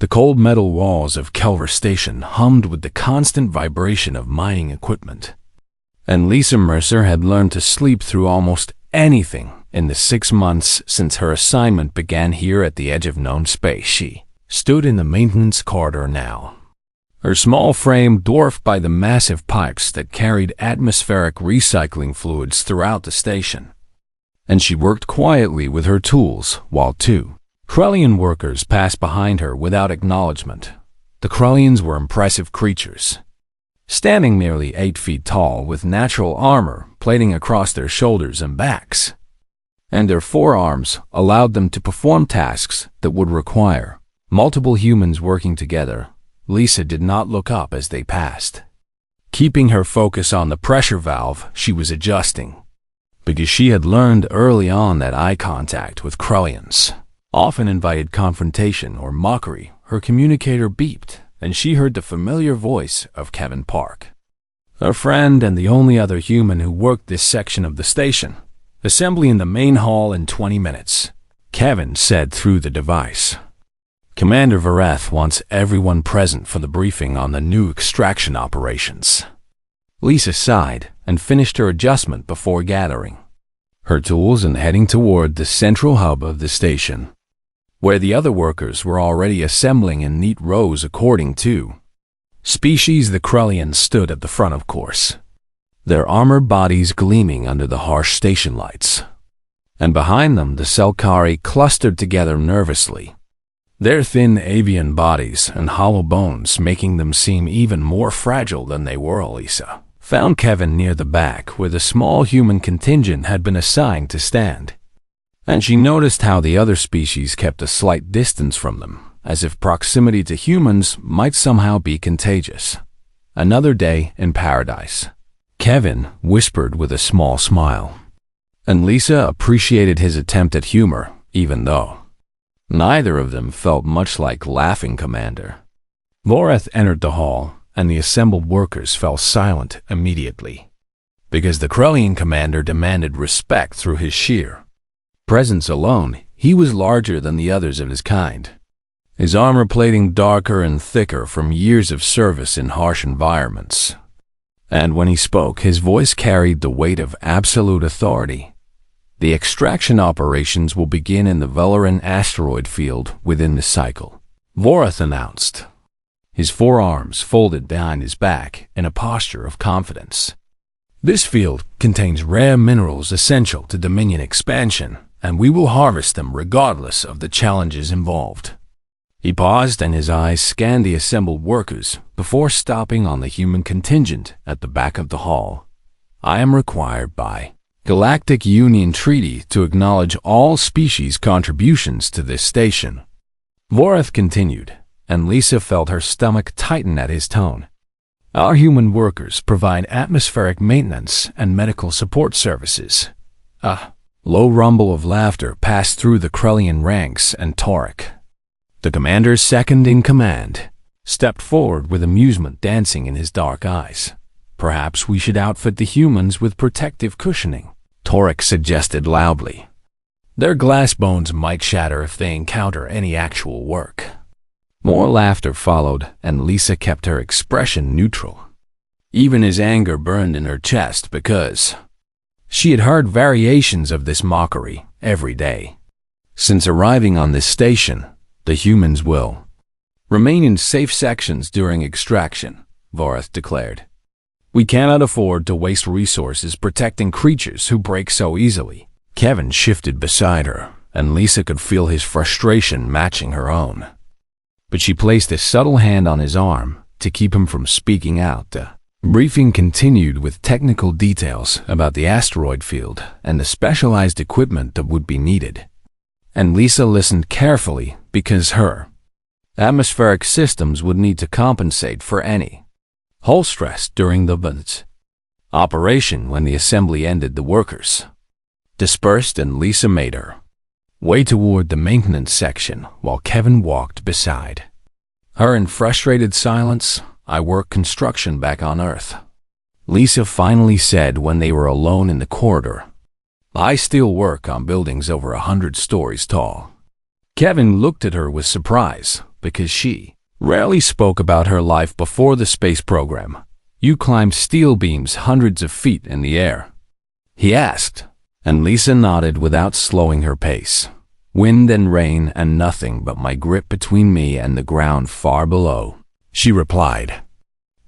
The cold metal walls of Kelver Station hummed with the constant vibration of mining equipment. And Lisa Mercer had learned to sleep through almost anything in the 6 months since her assignment began here at the edge of known space. She stood in the maintenance corridor now, her small frame dwarfed by the massive pipes that carried atmospheric recycling fluids throughout the station. And she worked quietly with her tools while 2 Krellian workers passed behind her without acknowledgement. The Krellians were impressive creatures, standing nearly 8 feet tall with natural armor plating across their shoulders and backs. And their forearms allowed them to perform tasks that would require multiple humans working together. Lisa did not look up as they passed, keeping her focus on the pressure valve she was adjusting, because she had learned early on that eye contact with Krellians often invited confrontation or mockery. Her communicator beeped, and she heard the familiar voice of Kevin Park, her friend and the only other human who worked this section of the station. Assembly in the main hall in 20 minutes, Kevin said through the device. Commander Vareth wants everyone present for the briefing on the new extraction operations. Lisa sighed and finished her adjustment before gathering her tools and heading toward the central hub of the station, where the other workers were already assembling in neat rows according to species. The Krellians stood at the front, of course, their armored bodies gleaming under the harsh station lights, and behind them the Selkari clustered together nervously, their thin avian bodies and hollow bones making them seem even more fragile than they were. Lisa found Kevin near the back where the small human contingent had been assigned to stand, and she noticed how the other species kept a slight distance from them, as if proximity to humans might somehow be contagious. Another day in paradise, Kevin whispered with a small smile, and Lisa appreciated his attempt at humor, even though neither of them felt much like laughing. Commander Voreth entered the hall, and the assembled workers fell silent immediately, because the Krellian commander demanded respect through his sheer presence alone. He was larger than the others of his kind, his armor plating darker and thicker from years of service in harsh environments. And when he spoke, his voice carried the weight of absolute authority. The extraction operations will begin in the Velaran asteroid field within the cycle, Voreth announced, his forearms folded behind his back in a posture of confidence. This field contains rare minerals essential to Dominion expansion, and we will harvest them regardless of the challenges involved. He paused, and his eyes scanned the assembled workers before stopping on the human contingent at the back of the hall. I am required by Galactic Union Treaty to acknowledge all species' contributions to this station, Voreth continued, and Lisa felt her stomach tighten at his tone. Our human workers provide atmospheric maintenance and medical support services. A low rumble of laughter passed through the Krellian ranks, and Torek, the commander's second-in-command, stepped forward with amusement dancing in his dark eyes. Perhaps we should outfit the humans with protective cushioning, Torek suggested loudly. Their glass bones might shatter if they encounter any actual work. More laughter followed, and Lisa kept her expression neutral. Even his anger burned in her chest because she had heard variations of this mockery every day. Since arriving on this station, the humans will remain in safe sections during extraction, Voreth declared. We cannot afford to waste resources protecting creatures who break so easily. Kevin shifted beside her, and Lisa could feel his frustration matching her own. But she placed a subtle hand on his arm to keep him from speaking out. The briefing continued with technical details about the asteroid field and the specialized equipment that would be needed. And Lisa listened carefully because her atmospheric systems would need to compensate for any hull stress during the binge operation. When the assembly ended, the workers dispersed, and Lisa made her way toward the maintenance section while Kevin walked beside her in frustrated silence. I work construction back on Earth, Lisa finally said when they were alone in the corridor. I still work on buildings over 100 stories tall. Kevin looked at her with surprise, because she rarely spoke about her life before the space program. "You climbed steel beams hundreds of feet in the air?" he asked, and Lisa nodded without slowing her pace. "Wind and rain and nothing but my grip between me and the ground far below," she replied.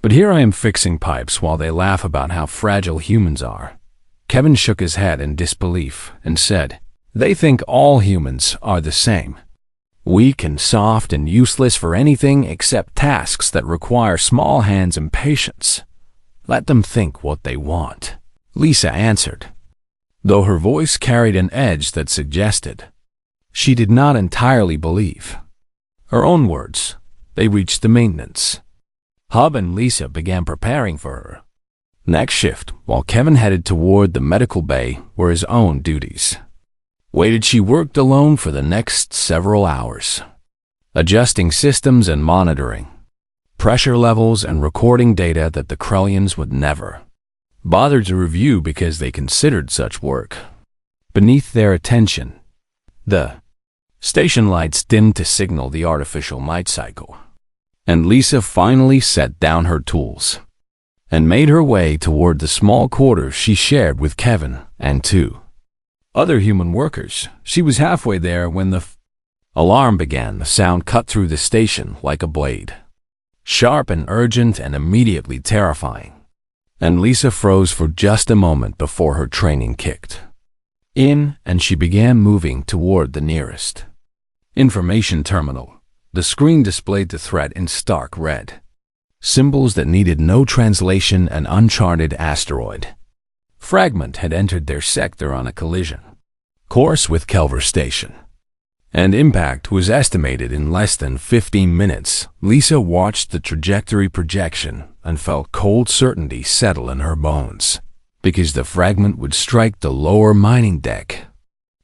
"But here I am fixing pipes while they laugh about how fragile humans are." Kevin shook his head in disbelief and said, "They think all humans are the same. Weak and soft and useless for anything except tasks that require small hands and patience. Let them think what they want," Lisa answered, though her voice carried an edge that suggested she did not entirely believe her own words. They reached the maintenance hub and Lisa began preparing for her next shift, while Kevin headed toward the medical bay where his own duties waited. She worked alone for the next several hours, adjusting systems and monitoring pressure levels and recording data that the Krellians would never bother to review because they considered such work beneath their attention. The station lights dimmed to signal the artificial night cycle, and Lisa finally set down her tools and made her way toward the small quarters she shared with Kevin and two other human workers. She was halfway there when the alarm began. The sound cut through the station like a blade, sharp and urgent and immediately terrifying. And Lisa froze for just a moment before her training kicked in, and she began moving toward the nearest information terminal. The screen displayed the threat in stark red, symbols that needed no translation. An uncharted asteroid fragment had entered their sector on a collision course with Kelver Station, and impact was estimated in less than 15 minutes. Lisa watched the trajectory projection and felt cold certainty settle in her bones, because the fragment would strike the lower mining deck,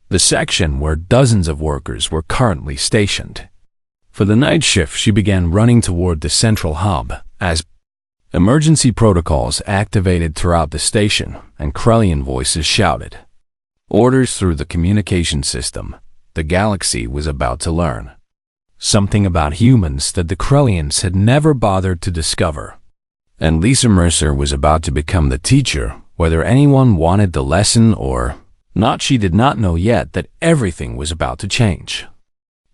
the section where dozens of workers were currently stationed. For the night shift, she began running toward the central hub as emergency protocols activated throughout the station and Krellian voices shouted orders through the communication system. The galaxy was about to learn something about humans that the Krellians had never bothered to discover, and Lisa Mercer was about to become the teacher, whether anyone wanted the lesson or not. She did not know yet that everything was about to change,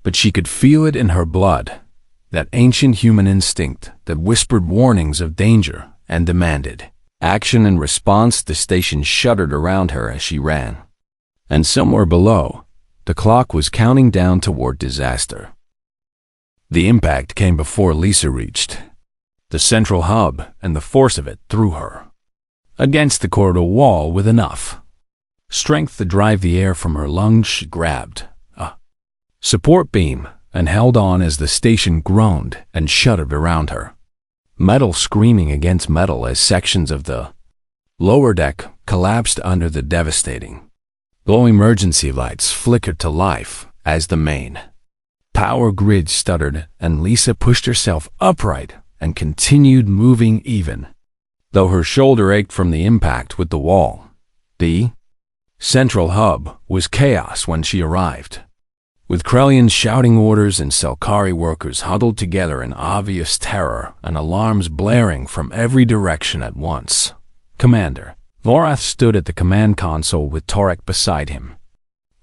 but she could feel it in her blood, that ancient human instinct that whispered warnings of danger and demanded action. In response, the station shuddered around her as she ran, and somewhere below, the clock was counting down toward disaster. The impact came before Lisa reached the central hub, and the force of it threw her against the corridor wall with enough strength to drive the air from her lungs. She grabbed a support beam and held on as the station groaned and shuddered around her, metal screaming against metal as sections of the lower deck collapsed under the devastating glow. Emergency lights flickered to life as the main power grid stuttered, and Lisa pushed herself upright and continued moving even though her shoulder ached from the impact with the wall. The central hub was chaos when she arrived, with Krellians shouting orders and Selkari workers huddled together in obvious terror and alarms blaring from every direction at once. Commander Vorath stood at the command console with Torek beside him,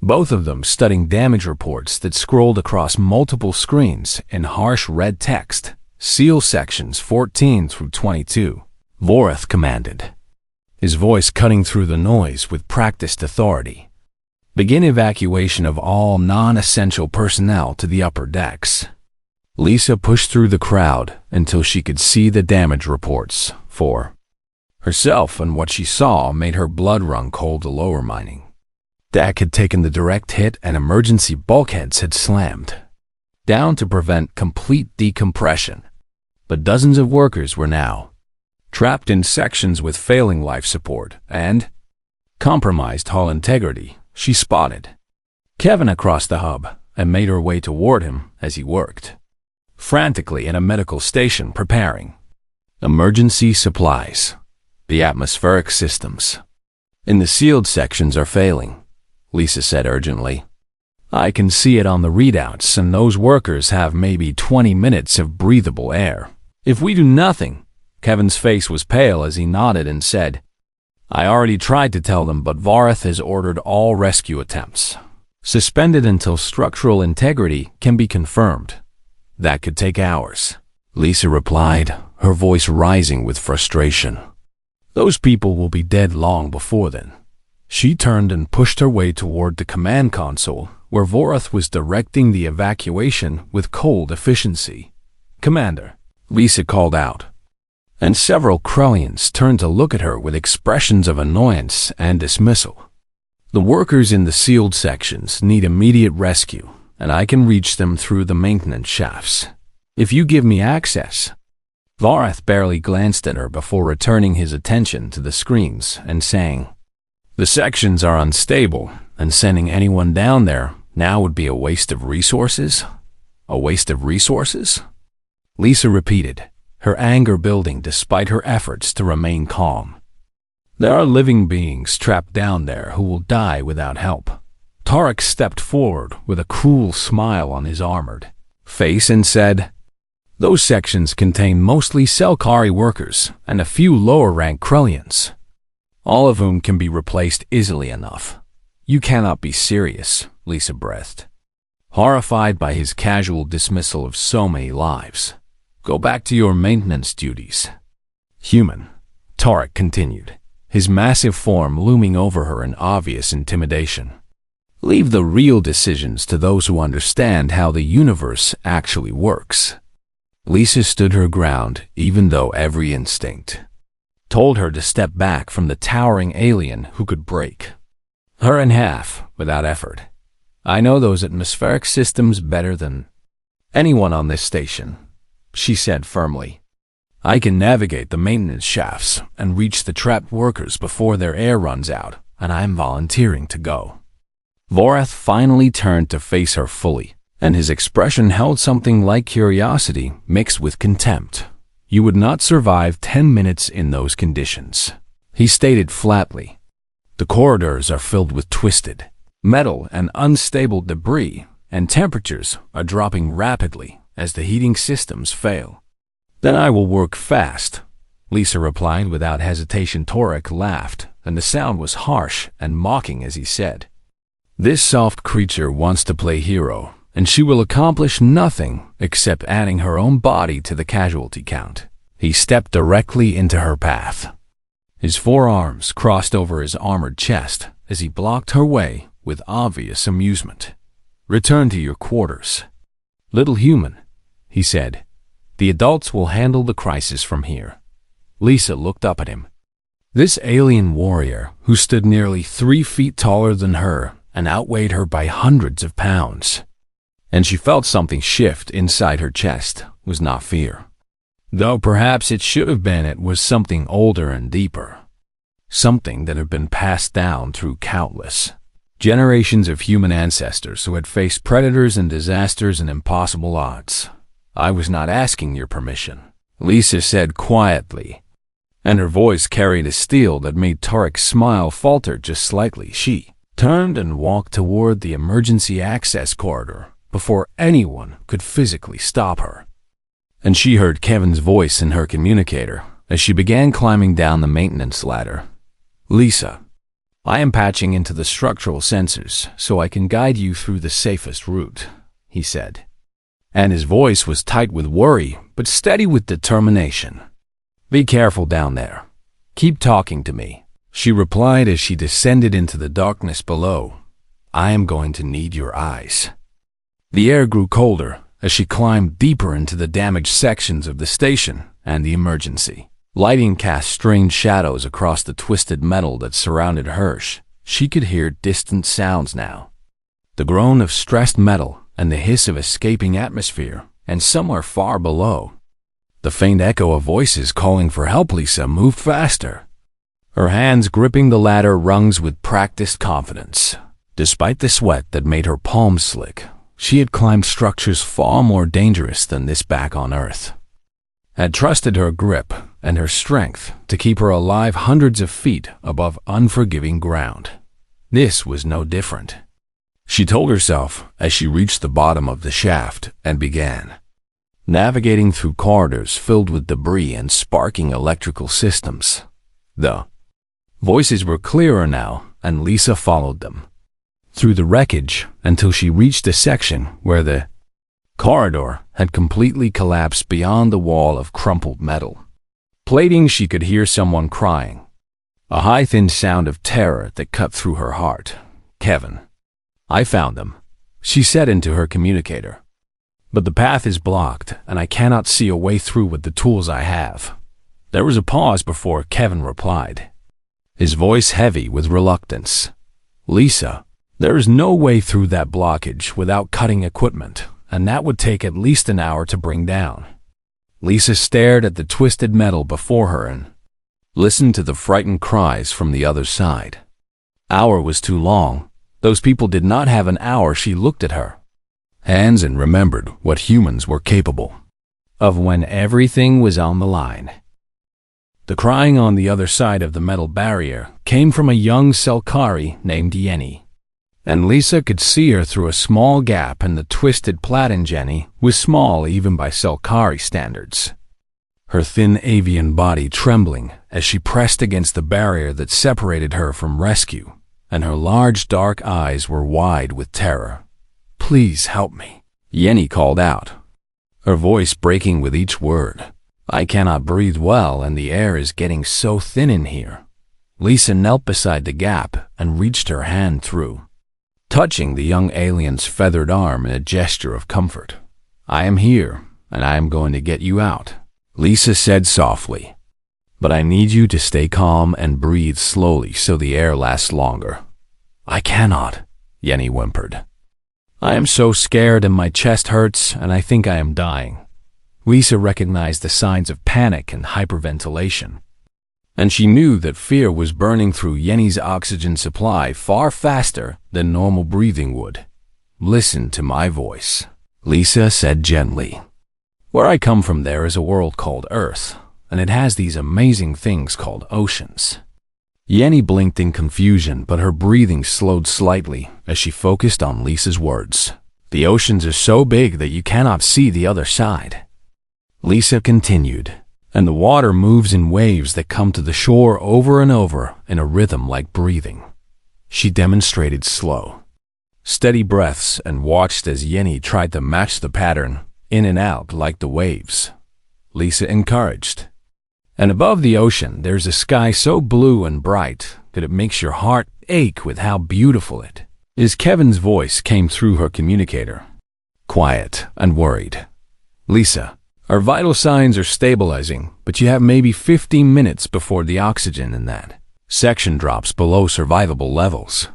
both of them studying damage reports that scrolled across multiple screens in harsh red text. "Seal sections 14 through 22, Vorath commanded, his voice cutting through the noise with practiced authority. "Begin evacuation of all non-essential personnel to the upper decks." Lisa pushed through the crowd until she could see the damage reports for herself, and what she saw made her blood run cold. The lower mining deck had taken the direct hit, and emergency bulkheads had slammed down to prevent complete decompression. But dozens of workers were now trapped in sections with failing life support and compromised hull integrity. She spotted Kevin across the hub and made her way toward him as he worked frantically in a medical station preparing emergency supplies. "The atmospheric systems in the sealed sections are failing," Lisa said urgently. I can see it on the readouts, and those workers have maybe 20 minutes of breathable air. If we do nothing, Kevin's face was pale as he nodded and said, I already tried to tell them, but Varath has ordered all rescue attempts suspended until structural integrity can be confirmed. That could take hours. Lisa replied, her voice rising with frustration. Those people will be dead long before then. She turned and pushed her way toward the command console, where Varath was directing the evacuation with cold efficiency. Commander, Lisa called out, and several Krellians turned to look at her with expressions of annoyance and dismissal. The workers in the sealed sections need immediate rescue, and I can reach them through the maintenance shafts. If you give me access. Varath barely glanced at her before returning his attention to the screens and saying, the sections are unstable, and sending anyone down there now would be a waste of resources? A waste of resources? Lisa repeated, her anger building despite her efforts to remain calm. There are living beings trapped down there who will die without help. Tarek stepped forward with a cruel smile on his armored face and said, those sections contain mostly Selkari workers and a few lower-rank Krellians, all of whom can be replaced easily enough. You cannot be serious, Lisa breathed, horrified by his casual dismissal of so many lives. Go back to your maintenance duties. Human, Tarek continued, his massive form looming over her in obvious intimidation. Leave the real decisions to those who understand how the universe actually works. Lisa stood her ground, even though every instinct told her to step back from the towering alien who could break her in half without effort. I know those atmospheric systems better than anyone on this station, she said firmly. I can navigate the maintenance shafts and reach the trapped workers before their air runs out, and I'm volunteering to go. Varath finally turned to face her fully, and his expression held something like curiosity mixed with contempt. You would not survive 10 minutes in those conditions, he stated flatly. The corridors are filled with twisted metal and unstable debris, and temperatures are dropping rapidly as the heating systems fail. Then I will work fast, Lisa replied without hesitation. Tarek laughed, and the sound was harsh and mocking as he said, this soft creature wants to play hero, and she will accomplish nothing except adding her own body to the casualty count. He stepped directly into her path. His forearms crossed over his armored chest as he blocked her way with obvious amusement. Return to your quarters. Little human, he said. The adults will handle the crisis from here. Lisa looked up at him. This alien warrior, who stood nearly 3 feet taller than her and outweighed her by hundreds of pounds, and she felt something shift inside her chest, was not fear. Though perhaps it should have been, it was something older and deeper. Something that had been passed down through countless generations of human ancestors who had faced predators and disasters and impossible odds. I was not asking your permission, Lisa said quietly, and her voice carried a steel that made Tarek's smile falter just slightly. She turned and walked toward the emergency access corridor before anyone could physically stop her. And she heard Kevin's voice in her communicator as she began climbing down the maintenance ladder. Lisa, I am patching into the structural sensors so I can guide you through the safest route, he said. And his voice was tight with worry, but steady with determination. Be careful down there. Keep talking to me, she replied as she descended into the darkness below. I am going to need your eyes. The air grew colder as she climbed deeper into the damaged sections of the station and the emergency. Lighting cast strange shadows across the twisted metal that surrounded her. She could hear distant sounds now. The groan of stressed metal and the hiss of escaping atmosphere, and somewhere far below, the faint echo of voices calling for help. Lisa moved faster, her hands gripping the ladder rungs with practiced confidence. Despite the sweat that made her palms slick, she had climbed structures far more dangerous than this back on Earth, had trusted her grip and her strength to keep her alive hundreds of feet above unforgiving ground. This was no different. she told herself as she reached the bottom of the shaft and began navigating through corridors filled with debris and sparking electrical systems. The voices were clearer now, and Lisa followed them through the wreckage until she reached a section where the corridor had completely collapsed beyond the wall of crumpled metal. Plating, she could hear someone crying, a high, thin sound of terror that cut through her heart. "Kevin, I found them," she said into her communicator. "But the path is blocked, and I cannot see a way through with the tools I have." There was a pause before Kevin replied, his voice heavy with reluctance. "Lisa, there is no way through that blockage without cutting equipment, and that would take at least an hour to bring down." Lisa stared at the twisted metal before her and listened to the frightened cries from the other side. Hour was too long. Those people did not have an hour. She looked at her hands and remembered what humans were capable of when everything was on the line. The crying on the other side of the metal barrier came from a young Selkari named Yenny, and Lisa could see her through a small gap in the twisted platen. Jenny was small even by Selkari standards, her thin avian body trembling as she pressed against the barrier that separated her from rescue, and her large dark eyes were wide with terror. "Please help me," Yenny called out, her voice breaking with each word. "I cannot breathe well, and the air is getting so thin in here." Lisa knelt beside the gap and reached her hand through, touching the young alien's feathered arm in a gesture of comfort. "I am here, and I am going to get you out," Lisa said softly. "But I need you to stay calm and breathe slowly so the air lasts longer." "I cannot," Yenny whimpered. "I am so scared and my chest hurts and I think I am dying." Lisa recognized the signs of panic and hyperventilation, and she knew that fear was burning through Yenny's oxygen supply far faster than normal breathing would. "Listen to my voice," Lisa said gently. "Where I come from, there is a world called Earth, and it has these amazing things called oceans." Yenny blinked in confusion, but her breathing slowed slightly as she focused on Lisa's words. "The oceans are so big that you cannot see the other side," Lisa continued, "and the water moves in waves that come to the shore over and over in a rhythm like breathing." She demonstrated slow, steady breaths and watched as Yenny tried to match the pattern in and out like the waves. Lisa encouraged. "And above the ocean, there's a sky so blue and bright that it makes your heart ache with how beautiful it is." Kevin's voice came through her communicator, quiet and worried. "Lisa, our vital signs are stabilizing, but you have maybe 15 minutes before the oxygen in that section drops below survivable levels."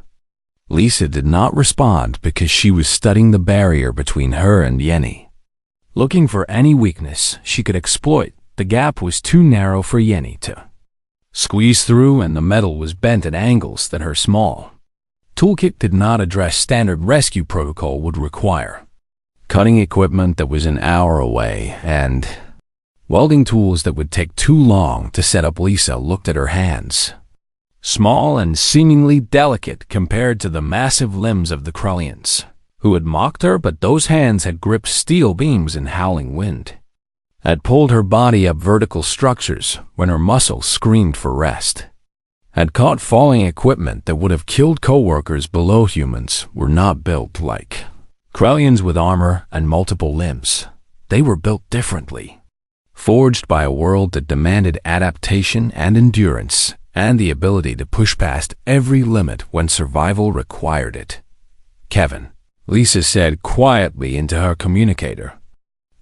Lisa did not respond because she was studying the barrier between her and Yenny, looking for any weakness she could exploit. The gap was too narrow for Yenny to squeeze through, and the metal was bent at angles that her small toolkit did not address standard rescue protocol would require. Cutting equipment that was an hour away and welding tools that would take too long to set up. Lisa looked at her hands, small and seemingly delicate compared to the massive limbs of the Krellians, who had mocked her, but those hands had gripped steel beams in howling wind, had pulled her body up vertical structures when her muscles screamed for rest, had caught falling equipment that would have killed co-workers below. Humans were not built like Krellians with armor and multiple limbs. They were built differently, forged by a world that demanded adaptation and endurance and the ability to push past every limit when survival required it. "Kevin," Lisa said quietly into her communicator,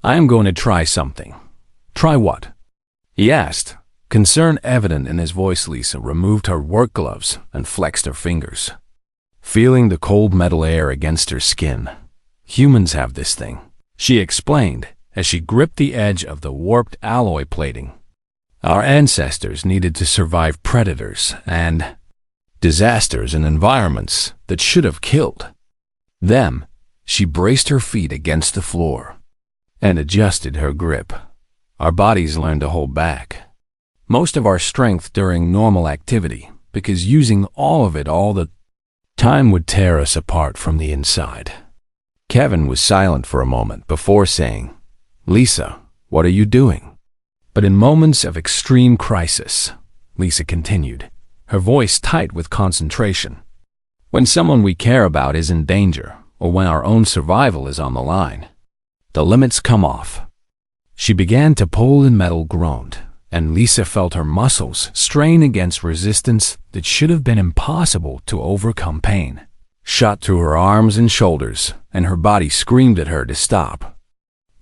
"I am going to try something." "Try what?" he asked, concern evident in his voice. Lisa removed her work gloves and flexed her fingers, feeling the cold metal air against her skin. "Humans have this thing," she explained as she gripped the edge of the warped alloy plating. "Our ancestors needed to survive predators and disasters in environments that should have killed them." She braced her feet against the floor and adjusted her grip. "Our bodies learn to hold back most of our strength during normal activity because using all of it all the Time would tear us apart from the inside. Kevin was silent for a moment before saying, "Lisa, what are you doing?" But in moments of extreme crisis, Lisa continued, her voice tight with concentration. When someone we care about is in danger, or when our own survival is on the line, the limits come off. She began to pull and metal groaned, and Lisa felt her muscles strain against resistance that should have been impossible to overcome. Pain shot through her arms and shoulders, and her body screamed at her to stop.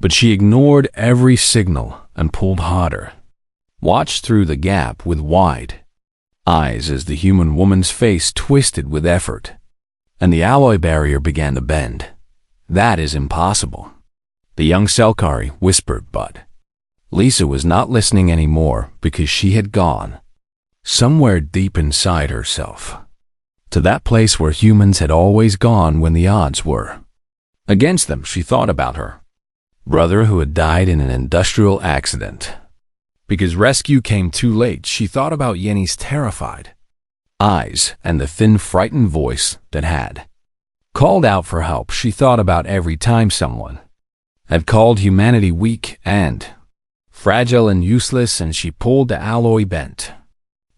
But she ignored every signal and pulled harder. Watched through the gap with wide eyes as the human woman's face twisted with effort, and the alloy barrier began to bend. "That is impossible," the young Selkari whispered, but Lisa was not listening anymore because she had gone somewhere deep inside herself, to that place where humans had always gone when the odds were against them. She thought about her brother who had died in an industrial accident. Because rescue came too late, she thought about Yenny's terrified eyes and the thin, frightened voice that had called out for help. She thought about every time someone had called humanity weak and fragile and useless, and she pulled the alloy bent.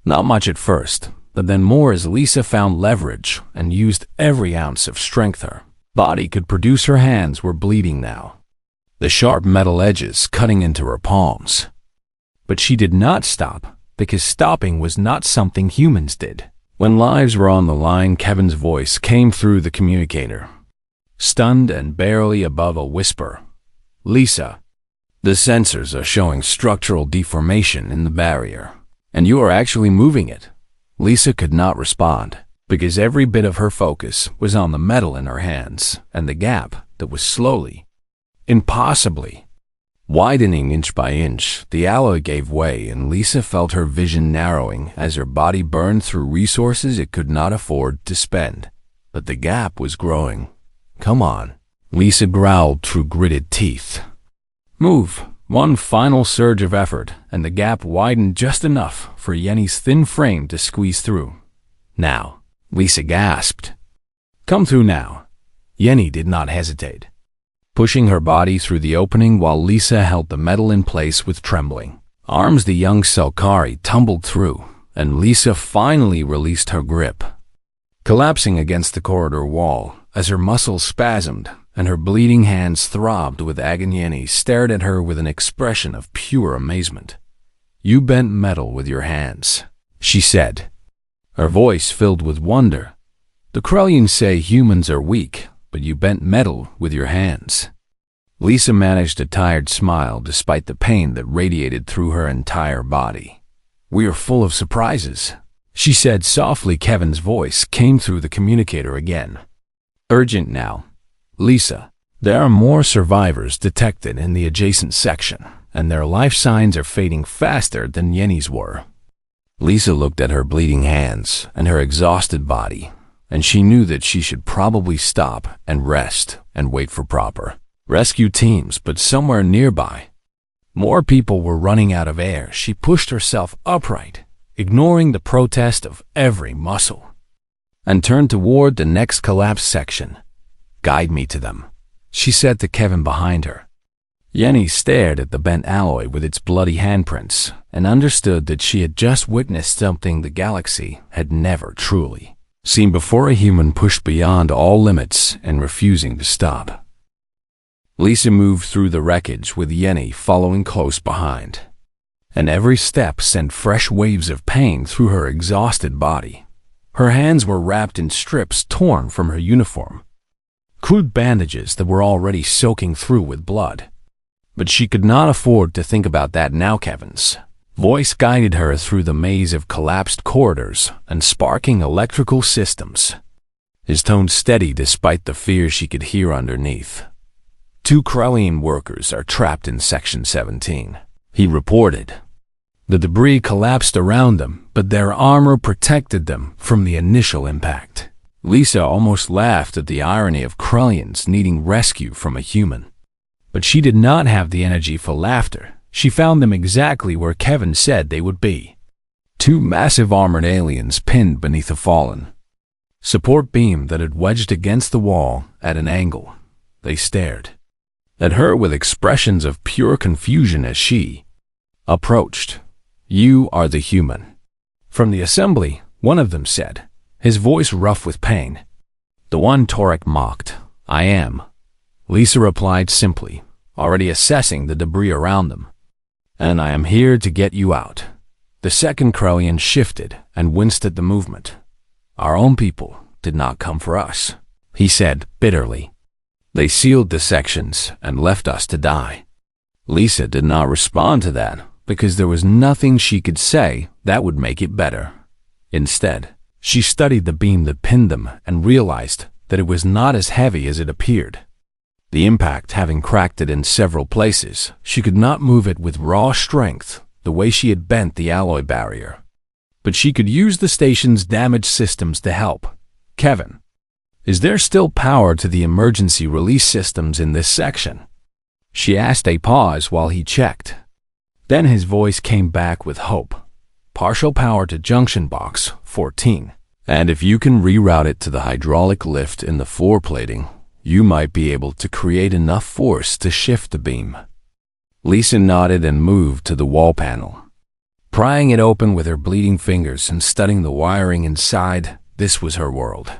Not much at first, but then more as Lisa found leverage and used every ounce of strength her body could produce. Her hands were bleeding now, the sharp metal edges cutting into her palms. But she did not stop, because stopping was not something humans did. When lives were on the line, Kevin's voice came through the communicator, stunned and barely above a whisper. "Lisa, the sensors are showing structural deformation in the barrier, and you are actually moving it." Lisa could not respond, because every bit of her focus was on the metal in her hands and the gap that was slowly, impossibly, widening inch by inch. The alloy gave way, and Lisa felt her vision narrowing as her body burned through resources it could not afford to spend. But the gap was growing. "Come on," Lisa growled through gritted teeth. "Move." One final surge of effort, and the gap widened just enough for Yenny's thin frame to squeeze through. "Now," Lisa gasped. "Come through now." Yenny did not hesitate, pushing her body through the opening while Lisa held the metal in place with trembling arms. The young Selkari tumbled through, and Lisa finally released her grip, collapsing against the corridor wall as her muscles spasmed and her bleeding hands throbbed with agony. Yenny stared at her with an expression of pure amazement. "You bent metal with your hands," she said, her voice filled with wonder. "The Krellians say humans are weak, but you bent metal with your hands." Lisa managed a tired smile despite the pain that radiated through her entire body. "We are full of surprises," she said softly. Kevin's voice came through the communicator again. "Urgent now. Lisa, there are more survivors detected in the adjacent section, and their life signs are fading faster than Yenny's were." Lisa looked at her bleeding hands and her exhausted body, and she knew that she should probably stop and rest and wait for proper rescue teams. But somewhere nearby, more people were running out of air. She pushed herself upright, ignoring the protest of every muscle, and turned toward the next collapsed section. "Guide me to them," she said to Kevin behind her. Yenny stared at the bent alloy with its bloody handprints and understood that she had just witnessed something the galaxy had never truly seen before: a human pushed beyond all limits and refusing to stop. Lisa moved through the wreckage with Yenny following close behind, and every step sent fresh waves of pain through her exhausted body. Her hands were wrapped in strips torn from her uniform, crude bandages that were already soaking through with blood. But she could not afford to think about that now. Kevin's voice guided her through the maze of collapsed corridors and sparking electrical systems, his tone steady despite the fear she could hear underneath. "2 Krellian workers are trapped in Section 17, he reported. The debris collapsed around them, but their armor protected them from the initial impact." Lisa almost laughed at the irony of Krellians needing rescue from a human. But she did not have the energy for laughter. She found them exactly where Kevin said they would be. 2 massive armored aliens pinned beneath a fallen support beam that had wedged against the wall at an angle. They stared at her with expressions of pure confusion as she approached. "You are the human." From the assembly, one of them said, his voice rough with pain. The one Torek mocked, "I am." Lisa replied simply, already assessing the debris around them. "And I am here to get you out." The second Krellian shifted and winced at the movement. "Our own people did not come for us," he said bitterly. "They sealed the sections and left us to die." Lisa did not respond to that because there was nothing she could say that would make it better. Instead, she studied the beam that pinned them and realized that it was not as heavy as it appeared. The impact having cracked it in several places, she could not move it with raw strength the way she had bent the alloy barrier. But she could use the station's damaged systems to help. "Kevin, is there still power to the emergency release systems in this section?" She asked a pause while he checked. Then his voice came back with hope. "Partial power to junction box 14. And if you can reroute it to the hydraulic lift in the floor plating, you might be able to create enough force to shift the beam." Lisa nodded and moved to the wall panel. Prying it open with her bleeding fingers and studying the wiring inside, this was her world.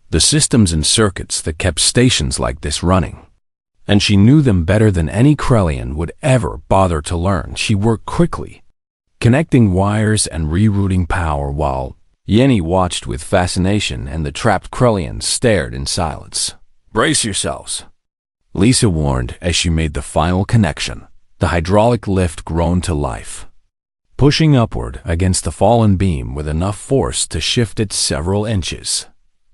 The systems and circuits that kept stations like this running. And she knew them better than any Krellian would ever bother to learn. She worked quickly, connecting wires and rerouting power while Yenny watched with fascination and the trapped Krellians stared in silence. "Brace yourselves," Lisa warned as she made the final connection. The hydraulic lift groaned to life, pushing upward against the fallen beam with enough force to shift it several inches.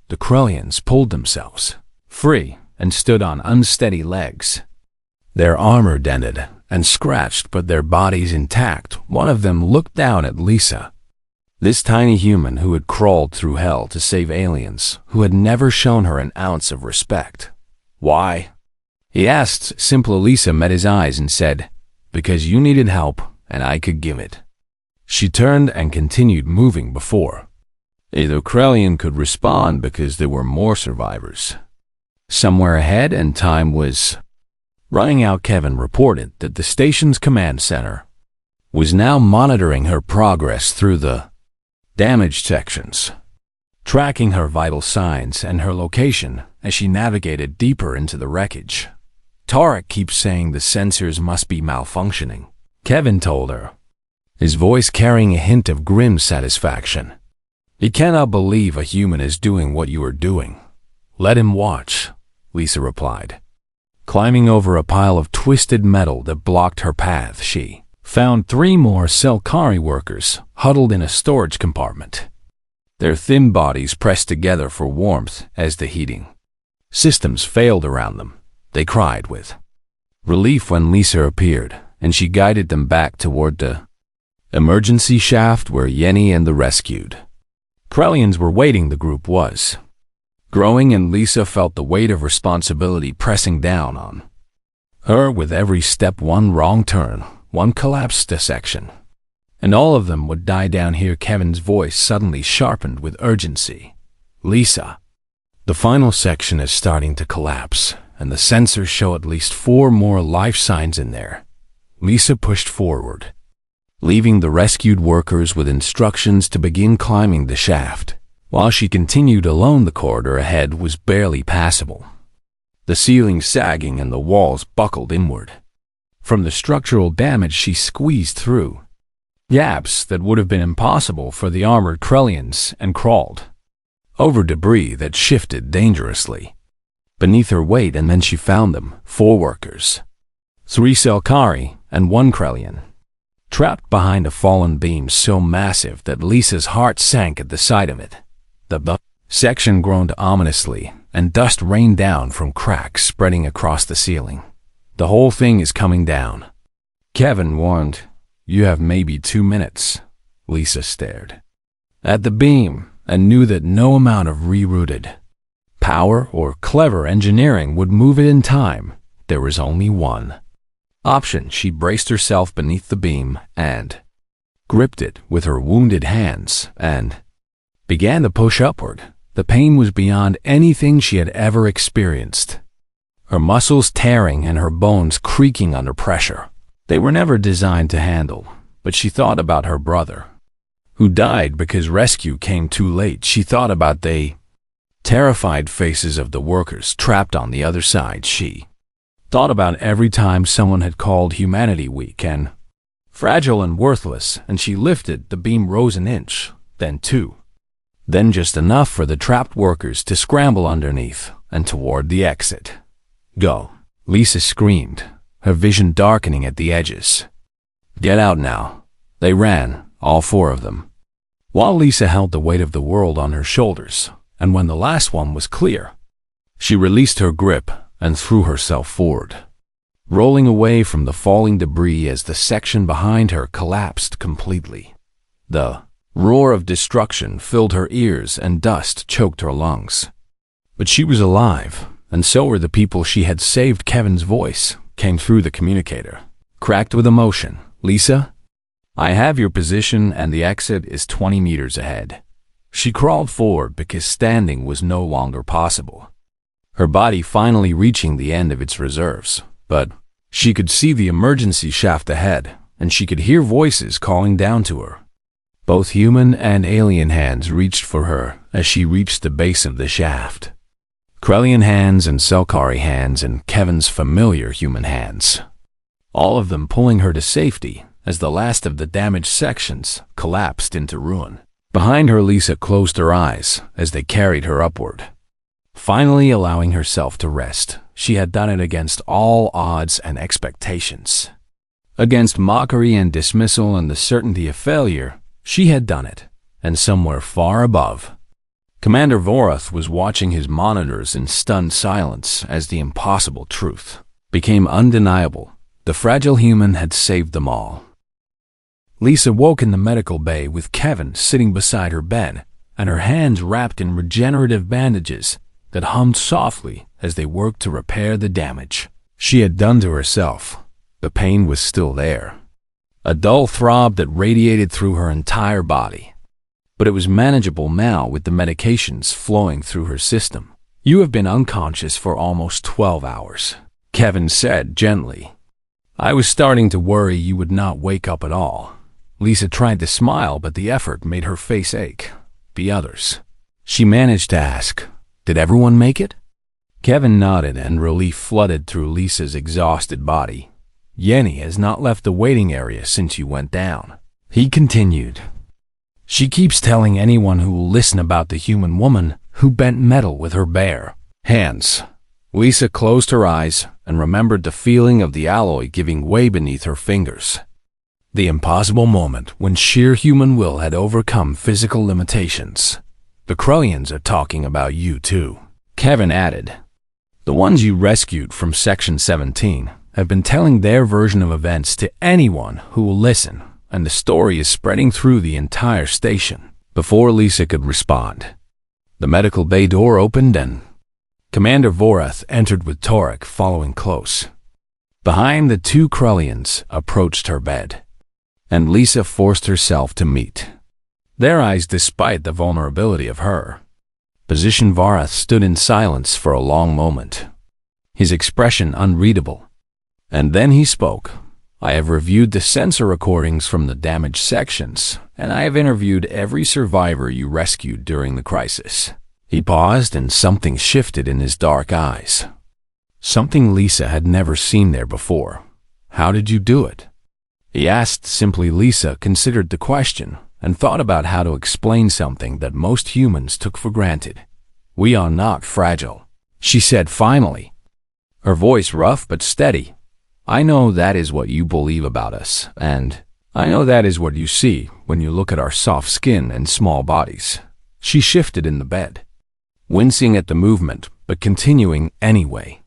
The Krellians pulled themselves free and stood on unsteady legs. Their armor dented and scratched, but their bodies intact. One of them looked down at Lisa. This tiny human who had crawled through hell to save aliens, who had never shown her an ounce of respect. "Why?" he asked. Simple Lisa met his eyes and said, "Because you needed help, and I could give it." She turned and continued moving before. Either Krellian could respond because there were more survivors somewhere ahead and time was running out. Kevin reported that the station's command center was now monitoring her progress through the damaged sections, tracking her vital signs and her location as she navigated deeper into the wreckage. "Tarek keeps saying the sensors must be malfunctioning," Kevin told her, his voice carrying a hint of grim satisfaction. "He cannot believe a human is doing what you are doing." "Let him watch," Lisa replied. Climbing over a pile of twisted metal that blocked her path, she found 3 more Selkari workers huddled in a storage compartment, their thin bodies pressed together for warmth as the heating systems failed around them. They cried with relief when Lisa appeared, and she guided them back toward the emergency shaft where Yenny and the rescued Krellians were waiting. The group was growing, and Lisa felt the weight of responsibility pressing down on her with every step. One wrong turn, one collapsed section, and all of them would die down here. Kevin's voice suddenly sharpened with urgency. "Lisa, the final section is starting to collapse, and the sensors show at least 4 more life signs in there." Lisa pushed forward, leaving the rescued workers with instructions to begin climbing the shaft. While she continued alone, the corridor ahead was barely passable, the ceiling sagging and the walls buckled inward. From the structural damage she squeezed through gaps that would have been impossible for the armored Krellians and crawled over debris that shifted dangerously beneath her weight, and then she found them, 4 workers, 3 Selkari and 1 Krellian, trapped behind a fallen beam so massive that Lisa's heart sank at the sight of it. The section groaned ominously, and dust rained down from cracks spreading across the ceiling. "The whole thing is coming down," Kevin warned. "You have maybe 2 minutes." Lisa stared at the beam and knew that no amount of rerouted power or clever engineering would move it in time. There was only one option. She braced herself beneath the beam and gripped it with her wounded hands and began to push upward. The pain was beyond anything she had ever experienced. Her muscles tearing and her bones creaking under pressure. They were never designed to handle, but she thought about her brother, who died because rescue came too late. She thought about the terrified faces of the workers trapped on the other side. She thought about every time someone had called humanity weak and fragile and worthless, and she lifted. The beam rose an inch, then two, then just enough for the trapped workers to scramble underneath and toward the exit. "Go," Lisa screamed, her vision darkening at the edges. "Get out now." They ran, all four of them, while Lisa held the weight of the world on her shoulders, and when the last one was clear, she released her grip and threw herself forward, rolling away from the falling debris as the section behind her collapsed completely. The roar of destruction filled her ears and dust choked her lungs. But she was alive, and so were the people she had saved. Kevin's voice came through the communicator, cracked with emotion. "Lisa, I have your position and the exit is 20 meters ahead." She crawled forward because standing was no longer possible, her body finally reaching the end of its reserves. But she could see the emergency shaft ahead, and she could hear voices calling down to her. Both human and alien hands reached for her as she reached the base of the shaft. Krellian hands and Selkari hands and Kevin's familiar human hands, all of them pulling her to safety as the last of the damaged sections collapsed into ruin. Behind her, Lisa closed her eyes as they carried her upward, finally allowing herself to rest. She had done it against all odds and expectations. Against mockery and dismissal and the certainty of failure, she had done it, and somewhere far above, Commander Vorath was watching his monitors in stunned silence as the impossible truth became undeniable. The fragile human had saved them all. Lisa woke in the medical bay with Kevin sitting beside her bed and her hands wrapped in regenerative bandages that hummed softly as they worked to repair the damage she had done to herself. The pain was still there, a dull throb that radiated through her entire body. But it was manageable now with the medications flowing through her system. "You have been unconscious for almost 12 hours, Kevin said gently. "I was starting to worry you would not wake up at all." Lisa tried to smile, but the effort made her face ache. "The others?" She managed to ask. "Did everyone make it?" Kevin nodded, and relief flooded through Lisa's exhausted body. "Yenny has not left the waiting area since you went down," he continued. "She keeps telling anyone who will listen about the human woman who bent metal with her bare hands." Lisa closed her eyes and remembered the feeling of the alloy giving way beneath her fingers. The impossible moment when sheer human will had overcome physical limitations. "The Krellians are talking about you too," Kevin added. "The ones you rescued from Section 17 have been telling their version of events to anyone who will listen, and the story is spreading through the entire station." Before Lisa could respond, the medical bay door opened and Commander Vorath entered with Torek following close. Behind, the two Krellians approached her bed, and Lisa forced herself to meet their eyes despite the vulnerability of her position. Vorath stood in silence for a long moment, his expression unreadable. And then he spoke. "I have reviewed the sensor recordings from the damaged sections, and I have interviewed every survivor you rescued during the crisis." He paused, and something shifted in his dark eyes. Something Lisa had never seen there before. "How did you do it?" he asked simply. Lisa considered the question and thought about how to explain something that most humans took for granted. "We are not fragile," she said finally, her voice rough but steady. "I know that is what you believe about us, and I know that is what you see when you look at our soft skin and small bodies." She shifted in the bed, wincing at the movement, but continuing anyway.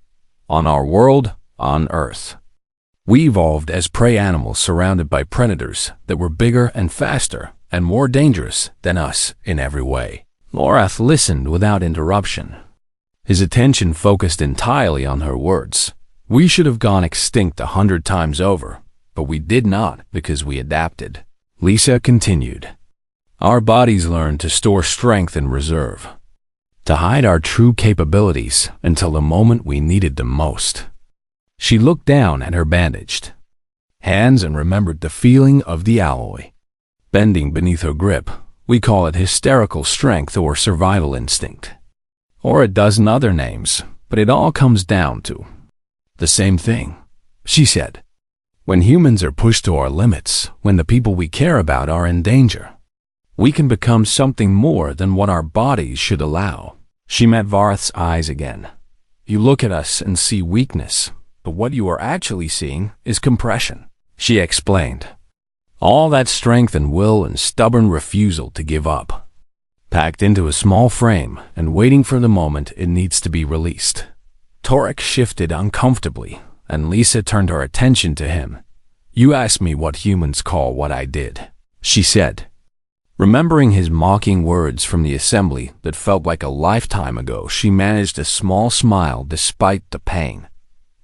"On our world, on Earth, we evolved as prey animals surrounded by predators that were bigger and faster and more dangerous than us in every way." Vorath listened without interruption, his attention focused entirely on her words. "We should have gone extinct 100 times over, but we did not because we adapted," Lisa continued. "Our bodies learned to store strength in reserve. to hide our true capabilities until the moment we needed them most. She looked down at her bandaged hands and remembered the feeling of the alloy bending beneath her grip. We call it hysterical strength or survival instinct, or a dozen other names, but it all comes down to the same thing, she said. When humans are pushed to our limits, when the people we care about are in danger, we can become something more than what our bodies should allow. She met Varath's eyes again. You look at us and see weakness, but what you are actually seeing is compression, she explained. All that strength and will and stubborn refusal to give up, packed into a small frame and waiting for the moment it needs to be released. Torek shifted uncomfortably, and Lisa turned her attention to him. You asked me what humans call what I did, she said. Remembering his mocking words from the assembly that felt like a lifetime ago, she managed a small smile despite the pain.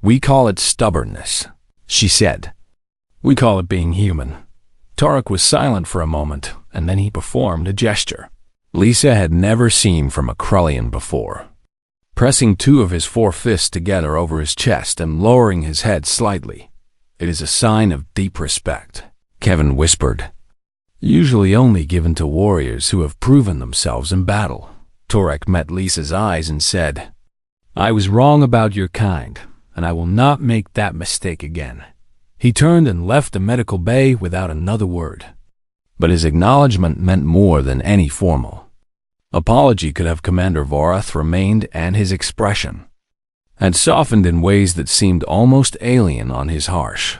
We call it stubbornness, she said. We call it being human. Torek was silent for a moment, and then he performed a gesture Lisa had never seen from a Krullian before. Pressing two of his four fists together over his chest and lowering his head slightly. It is a sign of deep respect, Kevin whispered. Usually only given to warriors who have proven themselves in battle. Torek met Lisa's eyes and said, I was wrong about your kind, and I will not make that mistake again. He turned and left the medical bay without another word. But his acknowledgement meant more than any formal apology could have. Commander Varath remained, and his expression had softened in ways that seemed almost alien on his harsh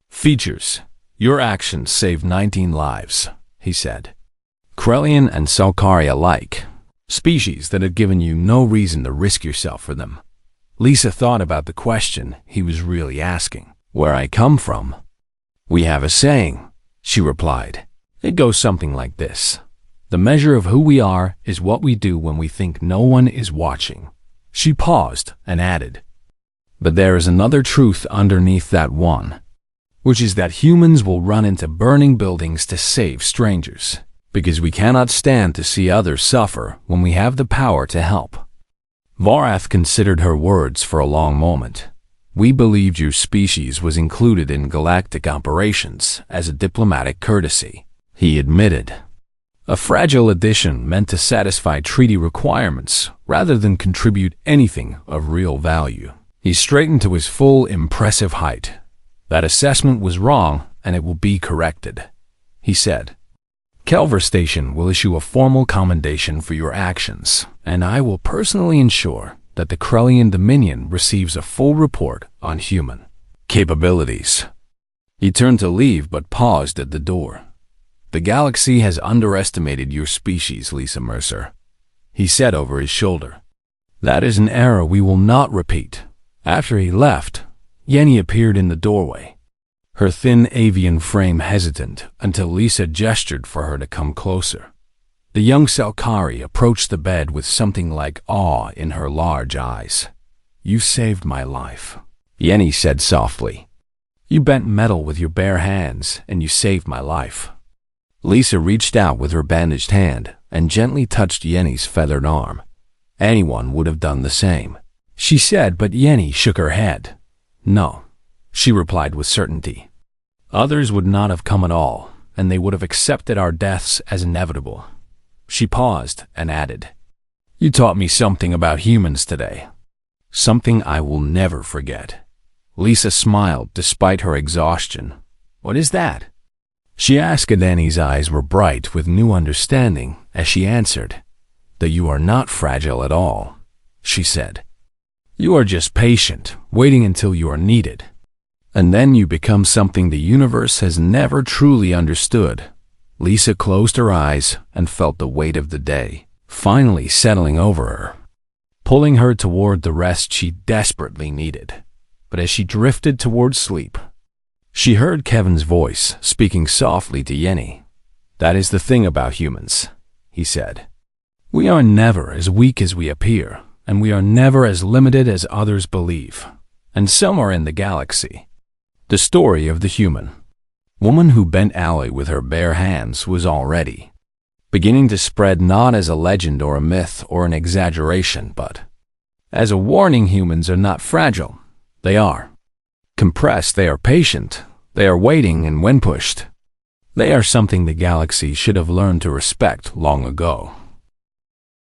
features. Your actions saved 19 lives, he said. Krellian and Salkari alike, species that had given you no reason to risk yourself for them. Lisa thought about the question he was really asking. Where I come from? We have a saying, she replied. It goes something like this. The measure of who we are is what we do when we think no one is watching. She paused and added, but there is another truth underneath that one, which is that humans will run into burning buildings to save strangers, because we cannot stand to see others suffer when we have the power to help. Varath considered her words for a long moment. We believed your species was included in galactic operations as a diplomatic courtesy, he admitted. A fragile addition meant to satisfy treaty requirements rather than contribute anything of real value. He straightened to his full, impressive height. That assessment was wrong, and it will be corrected, he said. Kelver Station will issue a formal commendation for your actions, and I will personally ensure that the Krellian Dominion receives a full report on human capabilities. He turned to leave but paused at the door. The galaxy has underestimated your species, Lisa Mercer, he said over his shoulder. That is an error we will not repeat. After he left, Yenny appeared in the doorway, her thin avian frame hesitant until Lisa gestured for her to come closer. The young Salkari approached the bed with something like awe in her large eyes. You saved my life, Yenny said softly. You bent metal with your bare hands, and you saved my life. Lisa reached out with her bandaged hand and gently touched Yenny's feathered arm. Anyone would have done the same, she said, but Yenny shook her head. No, she replied with certainty. Others would not have come at all, and they would have accepted our deaths as inevitable. She paused and added, You taught me something about humans today. Something I will never forget. Lisa smiled despite her exhaustion. What is that? She asked, and Annie's eyes were bright with new understanding as she answered, That you are not fragile at all, she said. You are just patient, waiting until you are needed. And then you become something the universe has never truly understood. Lisa closed her eyes and felt the weight of the day finally settling over her, pulling her toward the rest she desperately needed. But as she drifted toward sleep, she heard Kevin's voice speaking softly to Yenny. That is the thing about humans, he said. We are never as weak as we appear, and we are never as limited as others believe. And somewhere in the galaxy, the story of the human woman who bent alloy with her bare hands was already beginning to spread not as a legend or a myth or an exaggeration, but as a warning. Humans are not fragile. They are compressed, they are patient, they are waiting, and when pushed, they are something the galaxy should have learned to respect long ago.